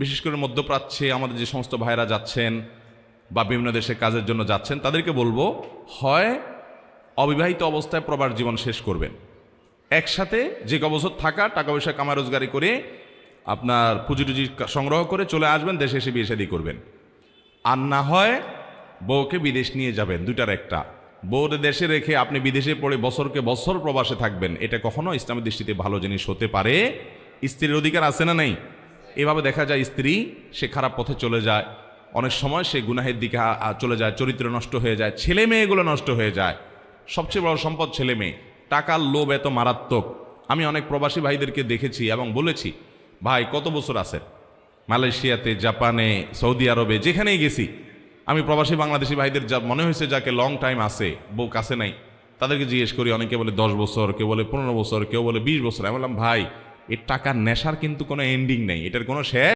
বিশেষ করে মধ্যপ্রাচ্যে আমাদের যে সমস্ত ভাইরা যাচ্ছেন বা বিভিন্ন দেশে কাজের জন্য যাচ্ছেন, তাদেরকে বলবো, হয় অবিবাহিত অবস্থায় প্রবাস জীবন শেষ করবেন, একসাথে যে বছর থাকা, টাকা পয়সা কামা রোজগারি করে আপনার পুঁজি টুজি সংগ্রহ করে চলে আসবেন, দেশে এসে বিয়ে শাদী করবেন। আর না হয় বউকে বিদেশ নিয়ে যাবেন, দুইটার একটা। বউরে দেশে রেখে আপনি বিদেশে পড়ে বছরকে বছর প্রবাসে থাকবেন, এটা কখনো ইসলামের দৃষ্টিতে ভালো জিনিস হতে পারে। স্ত্রীর অধিকার আছে না নেই? এভাবে দেখা যায় স্ত্রী সে খারাপ পথে চলে যায়, অনেক সময় সে গুনাহের দিকে চলে যায়, চরিত্র নষ্ট হয়ে যায়, ছেলে মেয়েগুলো নষ্ট হয়ে যায়। সবচেয়ে বড় সম্পদ ছেলে মেয়ে। টাকার লোভ এত মারাত্মক। আমি অনেক প্রবাসী ভাইদেরকে দেখেছি এবং বলেছি, ভাই কত বছর আছেন মালয়েশিয়াতে, জাপানে, সৌদি আরবে, যেখানেই গেছি আমি প্রবাসী বাংলাদেশি ভাইদের যা মনে হয়েছে যাকে লং টাইম আছে, বউ কাছে নাই, তাদেরকে জিজ্ঞেস করি, অনেকে বলে 10 বছর, কেউ বলে 15 বছর, কেউ বলে 20 বছর। আমি বললাম, ভাই এই টাকার নেশার কিন্তু কোনো এন্ডিং নেই, এটার কোনো শেষ